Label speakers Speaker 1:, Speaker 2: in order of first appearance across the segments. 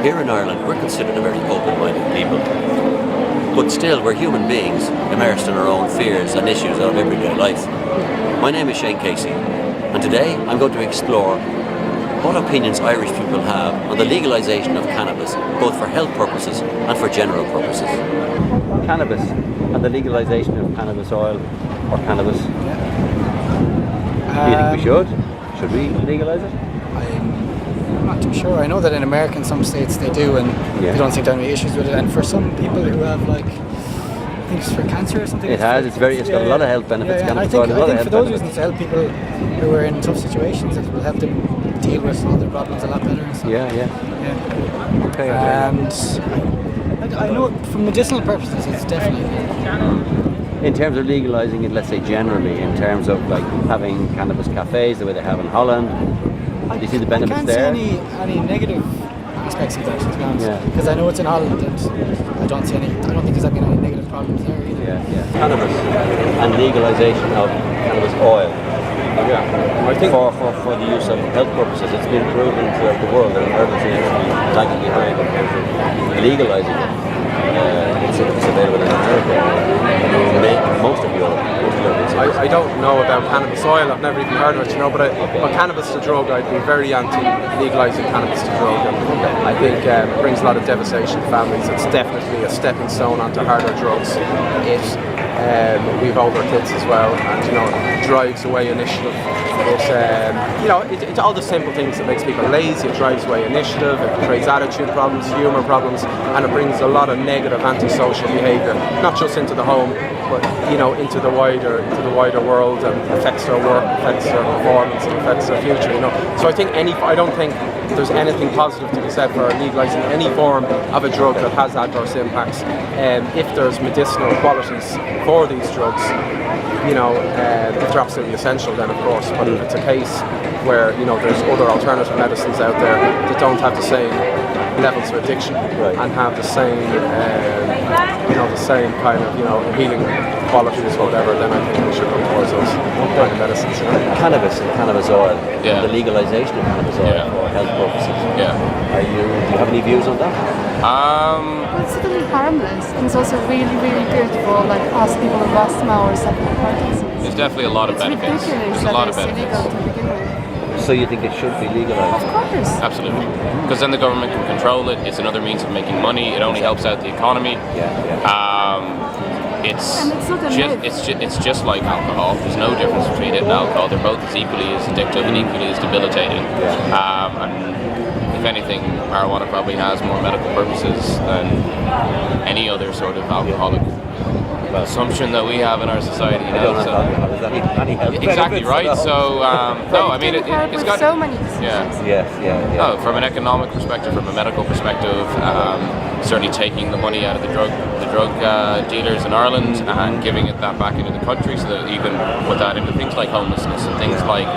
Speaker 1: Here in Ireland, we're considered a very open-minded people. But still, we're human beings, immersed in our own fears and issues of everyday life. My name is Shane Casey, and today I'm going to explore what opinions Irish people have on the legalization of cannabis, both for health purposes and for general purposes. Cannabis and the legalization of cannabis oil or cannabis. Do you think we should? Should we legalise it?
Speaker 2: I'm not too sure. I know that in America, in some states they do, and they don't seem to have any issues with it. And for some people who have, like, I think it's for cancer or something.
Speaker 1: It has. It's got a lot of health benefits.
Speaker 2: Yeah, I think for those reasons, to help people who are in tough situations, it will help them deal with all their problems a lot better. And so.
Speaker 1: Yeah. Okay.
Speaker 2: And I know from medicinal purposes, it's definitely.
Speaker 1: In terms of legalising it, let's say generally, in terms of like having cannabis cafes the way they have in Holland, do you see the benefits there?
Speaker 2: I can't see any negative aspects of that, to be honest. Because I know it's in Holland, and I don't think there's been any negative problems there either.
Speaker 1: Yeah. Cannabis and legalisation of cannabis oil. I think for the use of health purposes, it's been proven throughout the world that Ireland is actually lagging behind in terms of legalising it. It's available in America, most of Europe.
Speaker 3: I don't know about cannabis oil. I've never even heard of it, but cannabis to drug, I'd be very anti-legalising cannabis to drug. And I think it brings a lot of devastation to families. It's definitely a stepping stone onto harder drugs. We've older kids as well, and drives away initiative. It's all the simple things that makes people lazy. It drives away initiative. It creates attitude problems, humour problems, and it brings a lot of negative antisocial behaviour, not just into the home, but into the wider world, and affects their work, affects their performance, and affects their future. So I don't think there's anything positive to be said for legalising any form of a drug that has adverse impacts. If there's medicinal qualities for these drugs, if they're absolutely essential, then of course. But if it's a case where there's other alternative medicines out there that don't have the same levels of addiction and have the same the same kind of healing qualities or whatever, then I think we should go towards those kind of medicines.
Speaker 1: Cannabis and cannabis oil, the legalisation of cannabis oil for health purposes. Do you have any views on that?
Speaker 4: It's totally harmless, and it's also really, really good for like us people with asthma or something like Parkinson's.
Speaker 5: There's definitely a lot of benefits.
Speaker 4: There's
Speaker 5: a lot of
Speaker 4: benefits. Illegal to begin with.
Speaker 1: So you think it should be legalised?
Speaker 4: Of course.
Speaker 5: Absolutely. Because then the government can control it. It's another means of making money. It only helps out the economy. It's just like alcohol. There's no difference between it and alcohol. They're both as equally as addictive and equally as debilitating. And if anything, marijuana probably has more medical purposes than any other sort of alcoholic assumption that we have in our society. Exactly right. So no, I mean it's got
Speaker 4: so many decisions.
Speaker 5: No, from an economic perspective, from a medical perspective, certainly taking the money out of the drug dealers in Ireland and giving it that back into the country, so that you can put that into things like homelessness and things like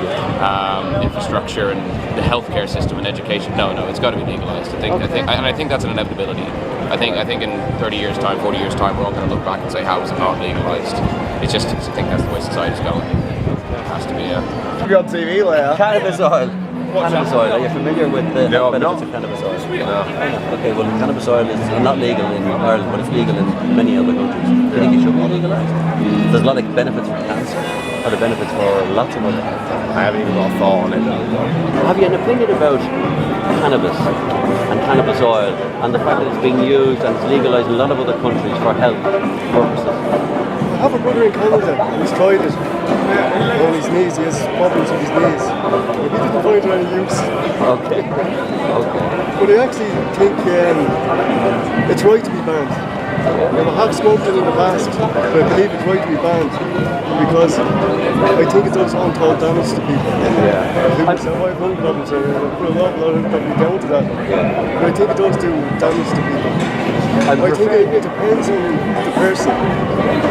Speaker 5: infrastructure and the healthcare system and education. No, it's got to be legalised. I think that's an inevitability. I think in 30 years' time, 40 years' time, we're all going to look back and say, how is it not legalised? I think that's the way society's going. It has to be,
Speaker 6: You're on TV, Leah.
Speaker 1: Cannabis oil. Cannabis oil. Are you familiar with the benefits of cannabis oil?
Speaker 6: No.
Speaker 1: Okay, well, cannabis oil is not legal in Ireland, but it's legal in many other countries. Do you think it should be legalised? There's a lot of benefits for cancer, a lot of benefits for lots of other things.
Speaker 6: I haven't even got a thought on it.
Speaker 1: Have you an opinion about cannabis and cannabis oil and the fact that it's being used and it's legalised in a lot of other countries for health purposes?
Speaker 7: I have a brother in Canada who's tried it on his knees. He has problems with his knees, but he didn't find any use.
Speaker 1: Okay.
Speaker 7: But I actually think it's right to be banned. I have smoked it in the past, but I believe it's right to be banned because I think it does untold damage to people. I have lung problems, and I put a lot of it down to that. But I think it does do damage to people. I think it depends on the person.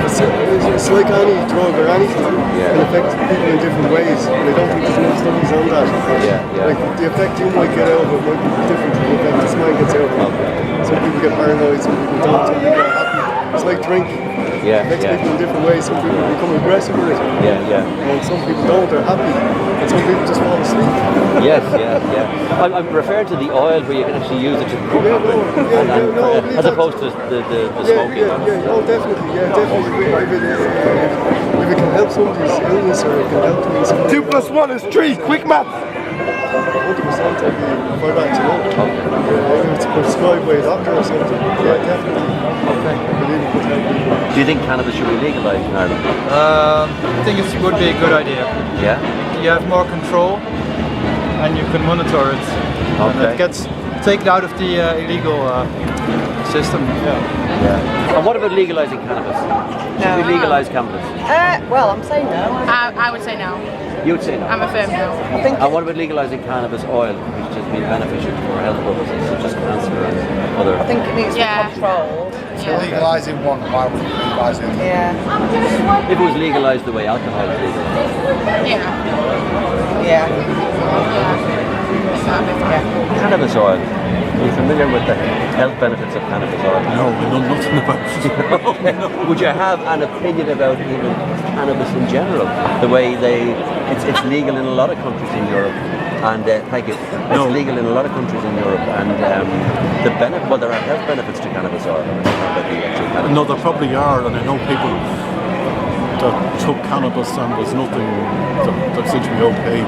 Speaker 7: It's like any drug or anything. It affects people in different ways, and I don't think there's enough studies on that. Like the effect you might get out of it might be different from the effect this man gets out of it. Some people get paranoid, some people don't, some people are happy. it's like drink.
Speaker 1: Yeah,
Speaker 7: It affects
Speaker 1: yeah.
Speaker 7: people in different ways. Some people become aggressive with it. And some people don't, they're happy. And some people just fall asleep.
Speaker 1: Yes. I'm referring to the oil where you can actually use it to cook as opposed to the smoking.
Speaker 7: Oh, definitely. If it can help somebody's illness or it can help them in some way.
Speaker 6: 2 + 1 is 3. Quick math.
Speaker 7: 100% I'd be for that, you know. If it's prescribed by a doctor or something, definitely. I believe it could help.
Speaker 1: Do you think cannabis should be legalised in Ireland?
Speaker 8: I think it would be a good idea.
Speaker 1: Yeah.
Speaker 8: You have more control and you can monitor it. And it gets taken out of the illegal system.
Speaker 1: And what about legalising cannabis? Should we legalise cannabis?
Speaker 9: Well, I'm saying no.
Speaker 4: I would say no.
Speaker 1: You would say no.
Speaker 4: I'm a firm no.
Speaker 1: And what about legalising cannabis oil, which has been beneficial for health purposes, such as cancer and other?
Speaker 9: I think it needs to be controlled.
Speaker 10: Legalising one, why would you legalise it?
Speaker 9: Yeah.
Speaker 1: If it was legalised the way alcohol is legalised.
Speaker 9: Yeah.
Speaker 1: Cannabis oil. Are you familiar with the health benefits of cannabis oil?
Speaker 10: No, I know nothing about it.
Speaker 1: Would you have an opinion about even cannabis in general? The way it's legal in a lot of countries in Europe, and thank you. It's legal in a lot of countries in Europe, and there are health benefits to cannabis oil.
Speaker 10: No, there probably are, and I know people that took cannabis and there's nothing that seems to be okay.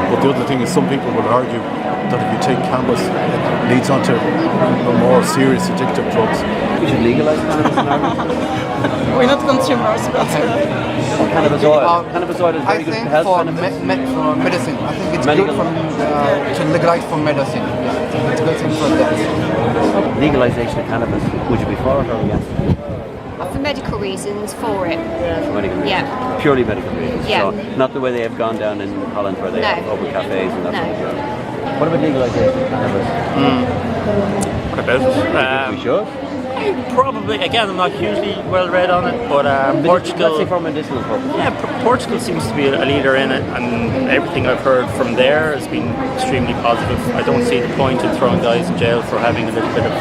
Speaker 10: But the other thing is, some people will argue that if you take cannabis, it leads on to more serious addictive drugs.
Speaker 1: We should legalise cannabis in Ireland.
Speaker 9: We're not consumers, but
Speaker 1: Cannabis oil. Cannabis oil is very good for health benefits.
Speaker 11: For medicine. I think it's good to legalize for medicine. It's good thing for that.
Speaker 1: Legalisation of cannabis. Would you be for it or against?
Speaker 12: For medical reasons, for it.
Speaker 1: For medical reasons?
Speaker 12: Yeah.
Speaker 1: Purely medical reasons?
Speaker 12: Yeah.
Speaker 1: So not the way they have gone down in Holland where they have open cafes and that sort of thing. What about legalisation of cannabis?
Speaker 13: What about it?
Speaker 1: We should?
Speaker 13: Probably, again, I'm not hugely well read on it, but Portugal...
Speaker 1: Let's say for medicinal purposes.
Speaker 13: Yeah, Portugal seems to be a leader in it, and everything I've heard from there has been extremely positive. I don't see the point in throwing guys in jail for having a little bit of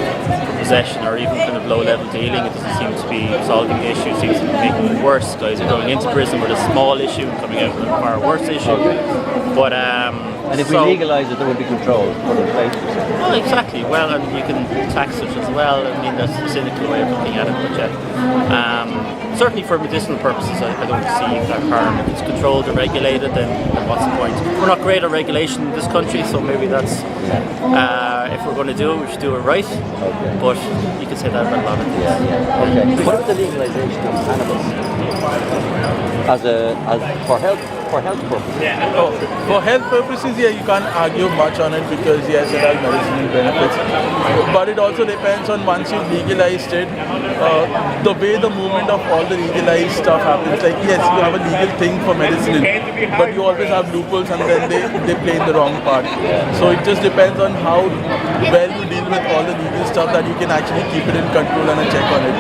Speaker 13: possession or even kind of low-level dealing. It doesn't seem to be solving the issue, it seems to be making it worse. Guys are going into prison with a small issue and coming out with a far worse issue. But
Speaker 1: and if we legalise it, there will be control for the place.
Speaker 13: Well, exactly. Well, and you can tax it as well. I mean, that's the cynical way of looking at it. But yeah, certainly for medicinal purposes, I don't see that harm. If it's controlled or regulated, then what's the point? We're not great at regulation in this country, so maybe that's if we're going to do it, we should do it right. But you can say that about a lot of things.
Speaker 1: Okay. What about the legalisation of cannabis for health purposes?
Speaker 14: For health purposes, you can't argue much on it because yes, it has medicinal benefits. But it also depends on once you've legalized it, the way the movement of all the legalized stuff happens. Like yes, you have a legal thing for medicine, but you always have loopholes and then they play in the wrong part. So it just depends on how well you deal with all the legal stuff that you can actually keep it in control and a check on it.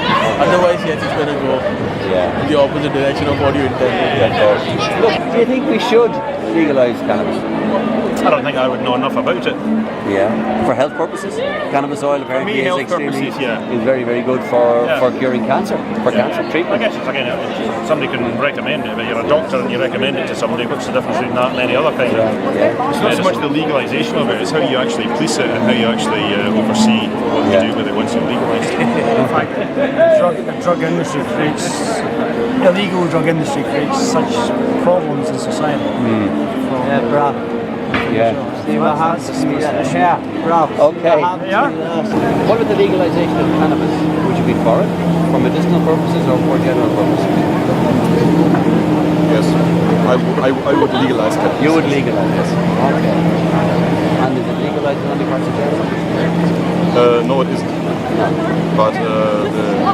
Speaker 14: Otherwise, yes, it's going to go in the opposite direction of what you intended.
Speaker 1: Look, do you think we should legalise cannabis?
Speaker 15: I don't think I would know enough about it.
Speaker 1: Yeah. For health purposes? Cannabis oil apparently is extremely
Speaker 15: is
Speaker 1: very, very good for curing cancer, for cancer treatment.
Speaker 15: I guess it's again, somebody can recommend it, but you're a doctor and you recommend it to somebody. What's the difference between that and any other kind of It's not so much the legalisation of it, it's how you actually police it and how you actually oversee what you do with it once you've legalised it.
Speaker 16: In fact, the illegal drug industry creates such problems in society.
Speaker 1: Okay. What about the legalisation of cannabis? Would you be for it? For medicinal purposes or for general purposes?
Speaker 6: Yes, I would legalise cannabis.
Speaker 1: You would legalise it? Okay. And is it legalised in other parts of Germany?
Speaker 6: No, it isn't.
Speaker 1: No.
Speaker 6: But the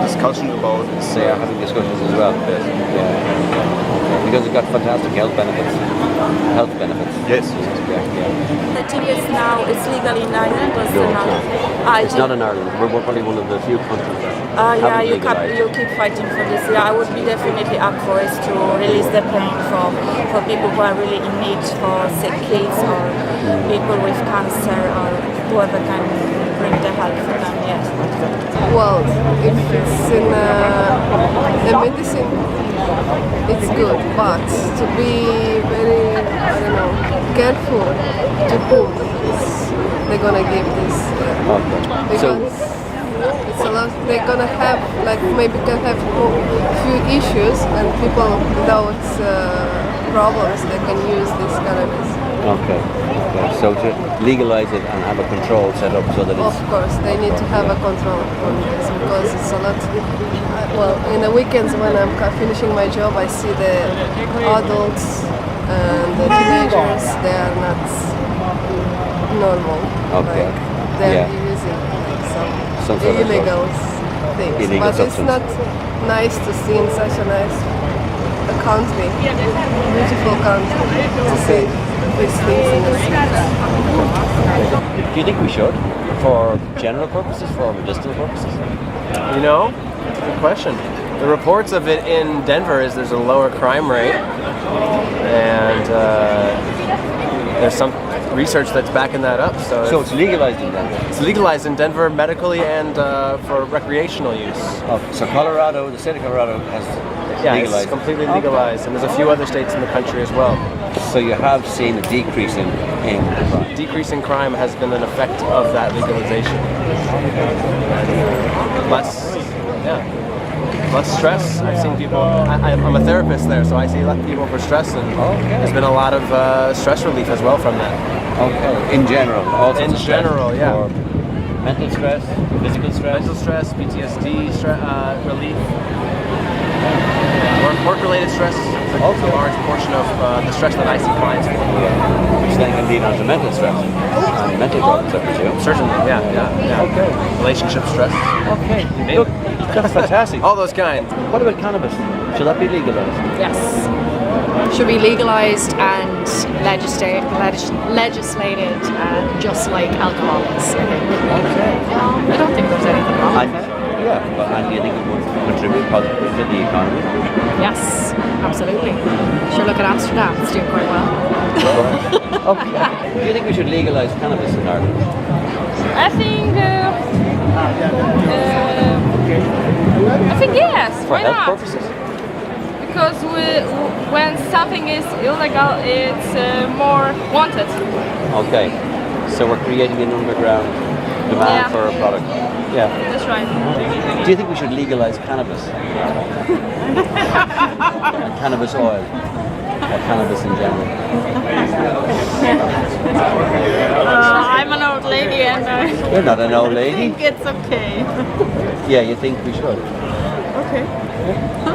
Speaker 6: discussion about it.
Speaker 1: They are having discussions as well. Yes. Because it got fantastic health benefits.
Speaker 6: Yes.
Speaker 17: The thing is now it's legal in Ireland or still not?
Speaker 1: It's not in Ireland. We're probably one of the few countries that
Speaker 17: you keep fighting for this. Yeah, I would be definitely up for it to release the pain for people who are really in need, for sick kids or people with cancer or whoever can bring the help for them. Yes.
Speaker 18: Well, if it's in a medicine, it's good, but to be very, I don't know, careful to whom they're gonna give this. Because it's a lot, they're gonna have, like, maybe can have few issues, and people without problems, they can use this cannabis.
Speaker 1: Okay. So to legalize it and have a control set up so that it's...
Speaker 18: Of course, they need to have a control on this because it's a lot. Well, in the weekends when I'm finishing my job, I see the adults and the teenagers. They are not normal.
Speaker 1: Okay.
Speaker 18: Like they're using some
Speaker 1: sort of
Speaker 18: illegal things.
Speaker 1: illegal
Speaker 18: but
Speaker 1: substance.
Speaker 18: It's not nice to see in such a nice country, beautiful country, to see these things in the streets.
Speaker 1: Do you think we should? For general purposes, for medicinal purposes?
Speaker 19: You know, good question. The reports of it in Denver is there's a lower crime rate, and there's some research that's backing that up. So
Speaker 1: it's legalized in Denver?
Speaker 19: It's legalized in Denver medically and for recreational use.
Speaker 1: So Colorado, the state of Colorado has legalized.
Speaker 19: It's completely legalized, and there's a few other states in the country as well.
Speaker 1: So you have seen a decrease in crime?
Speaker 19: Decrease in crime has been an effect of that legalization. And less stress. I've seen people, I'm a therapist there, so I see a lot of people for stress, and there's been a lot of stress relief as well from that.
Speaker 1: Okay. In general?
Speaker 19: In general, yeah.
Speaker 1: Or mental stress, physical stress?
Speaker 19: Mental stress, PTSD relief. Work-related stress is a large portion of the stress that I see clients for.
Speaker 1: Which then can lead on to mental stress and mental problems, I presume.
Speaker 19: Certainly, yeah.
Speaker 1: Okay.
Speaker 19: Relationship stress.
Speaker 1: Okay. Look, that's fantastic.
Speaker 19: All those kinds.
Speaker 1: What about cannabis? Should that be legalized?
Speaker 20: Yes. Should be legalized and legislated just like alcohol is.
Speaker 1: Okay.
Speaker 20: I don't think there's anything wrong with it.
Speaker 1: And do you think it would contribute positively to the economy?
Speaker 20: Yes, absolutely. Sure, look at Amsterdam, it's doing quite well.
Speaker 1: Okay. Do you think we should legalise cannabis in Ireland?
Speaker 17: I think yes.
Speaker 1: For
Speaker 17: Why
Speaker 1: health
Speaker 17: not?
Speaker 1: purposes?
Speaker 17: Because when something is illegal, it's more wanted.
Speaker 1: Okay. So we're creating an underground demand for a product. Yeah.
Speaker 17: That's right.
Speaker 1: Do you think we should legalise cannabis? And cannabis oil? Or cannabis in general?
Speaker 17: I'm an old lady and
Speaker 1: You're not an old lady.
Speaker 17: I think it's okay.
Speaker 1: Yeah, you think we should?
Speaker 17: Okay.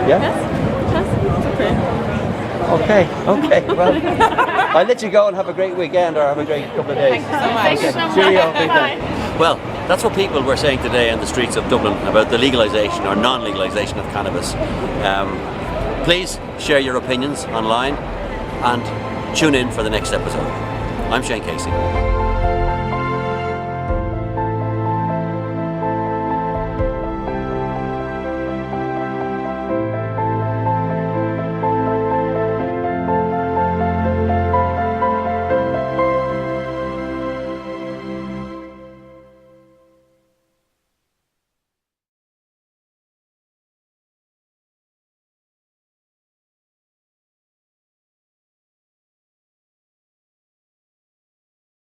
Speaker 1: Yeah?
Speaker 17: Yes, it's okay.
Speaker 1: Okay, well, I'll let you go and have a great weekend or have a great couple of days.
Speaker 17: Thank you so much.
Speaker 1: Cheerio.
Speaker 17: Bye.
Speaker 1: Well, that's what people were saying today in the streets of Dublin about the legalisation or non-legalisation of cannabis. Please share your opinions online and tune in for the next episode. I'm Shane Casey.